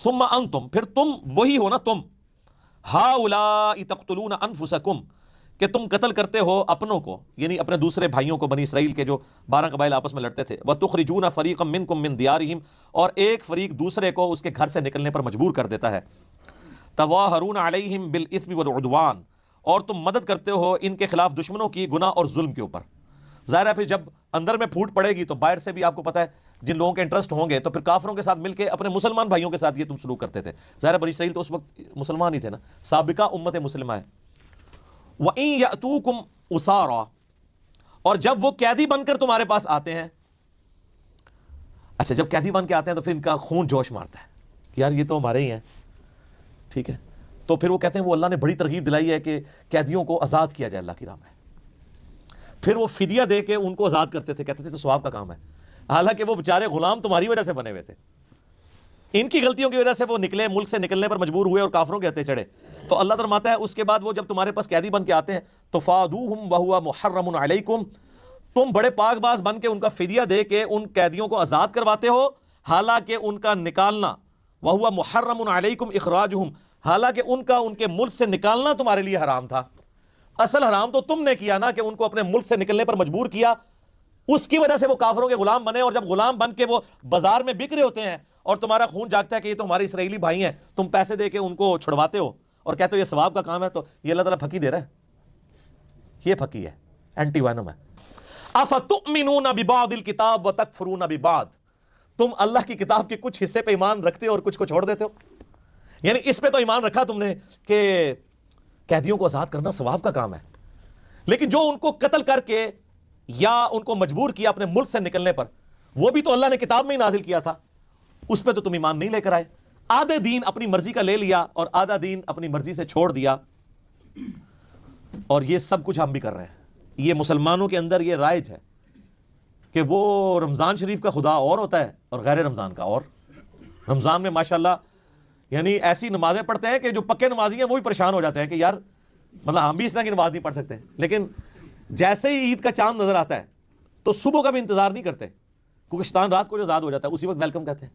ثم انتم، پھر تم وہی ہو نا تم، ہؤلاء تقتلون انفسکم، کہ تم قتل کرتے ہو اپنوں کو، یعنی اپنے دوسرے بھائیوں کو، بنی اسرائیل کے جو 12 قبائل آپس میں لڑتے تھے، وتخرجون فریقا منکم من دیارہم، اور ایک فریق دوسرے کو اس کے گھر سے نکلنے پر مجبور کر دیتا ہے، تظاہرون علیہم بالاثم والعدوان، اور تم مدد کرتے ہو ان کے خلاف دشمنوں کی گناہ اور ظلم کے اوپر۔ ظاہر ہے پھر جب اندر میں پھوٹ پڑے گی تو باہر سے بھی آپ کو پتہ ہے جن لوگوں کے انٹرسٹ ہوں گے تو پھر کافروں کے ساتھ مل کے اپنے مسلمان بھائیوں کے ساتھ یہ تم سلوک کرتے تھے۔ ظاہر ہے بنی اسرائیل تو اس وقت مسلمان ہی تھے نا، سابقہ امت مسلمہ ہے۔ وَإِن يَأْتُوكُمْ أُسَارَىٰ، اور جب وہ قیدی بن کر تمہارے پاس آتے ہیں، اچھا جب قیدی بن کے آتے ہیں تو پھر ان کا خون جوش مارتا ہے کہ یار یہ تو ہمارے ہی ہیں، ٹھیک ہے، تو پھر وہ کہتے ہیں وہ اللہ نے بڑی ترغیب دلائی ہے کہ قیدیوں کو آزاد کیا جائے اللہ کی راہ میں، پھر وہ فدیہ دے کے ان کو آزاد کرتے تھے، کہتے تھے تو ثواب کا کام ہے، حالانکہ وہ بیچارے غلام تمہاری وجہ سے بنے ہوئے تھے، ان کی غلطیوں کی وجہ سے وہ نکلے، ملک سے نکلنے پر مجبور ہوئے اور کافروں کے ہتھے چڑھے، تو اللہ فرماتا ہے اس کے بعد وہ جب تمہارے پاس قیدی بن کے آتے ہیں تو فادوہم وہو محرم علیکم، تم بڑے پاک باز بن کے ان کا فدیہ دے کے ان قیدیوں کو آزاد کرواتے ہو، حالانکہ ان کا نکالنا، وہو محرم علیکم اخراجہم، حالانکہ ان کا ان کے ملک سے نکالنا تمہارے لیے حرام تھا۔ اصل حرام تو تم نے کیا نا کہ ان کو اپنے ملک سے نکلنے پر مجبور کیا، اس کی وجہ سے وہ کافروں کے غلام بنے، اور جب غلام بن کے وہ بازار میں بک رہے ہوتے ہیں اور تمہارا خون جاگتا ہے کہ یہ تو ہمارے اسرائیلی بھائی ہیں، تم پیسے دے کے ان کو چھڑواتے ہو اور کہتے ہو یہ ثواب کا کام ہے، تو یہ اللہ تعالیٰ پھکی دے رہا ہے، یہ پھکی ہے، اینٹی وینم ہے۔ افتؤمنون ببعض الکتاب وتکفرون ببعض، تم اللہ کی کتاب کے کچھ حصے پہ ایمان رکھتے ہو اور کچھ کو چھوڑ دیتے ہو، یعنی اس پہ تو ایمان رکھا تم نے کہ قیدیوں کو آزاد کرنا ثواب کا کام ہے، لیکن جو ان کو قتل کر کے یا ان کو مجبور کیا اپنے ملک سے نکلنے پر، وہ بھی تو اللہ نے کتاب میں ہی نازل کیا تھا، اس پہ تو تم ایمان نہیں لے کر آئے، آدھے دین اپنی مرضی کا لے لیا اور آدھا دین اپنی مرضی سے چھوڑ دیا، اور یہ سب کچھ ہم بھی کر رہے ہیں۔ یہ مسلمانوں کے اندر یہ رائج ہے کہ وہ رمضان شریف کا خدا اور ہوتا ہے اور غیر رمضان کا اور۔ رمضان میں ماشاءاللہ یعنی ایسی نمازیں پڑھتے ہیں کہ جو پکے نمازی ہیں وہ بھی پریشان ہو جاتے ہیں کہ یار مطلب ہم بھی اس طرح کی نماز نہیں پڑھ سکتے، لیکن جیسے ہی عید کا چاند نظر آتا ہے تو صبح کا بھی انتظار نہیں کرتے، کیونکہ شیطان رات کو جو آزاد ہو جاتا ہے اسی وقت ویلکم کہتے ہیں۔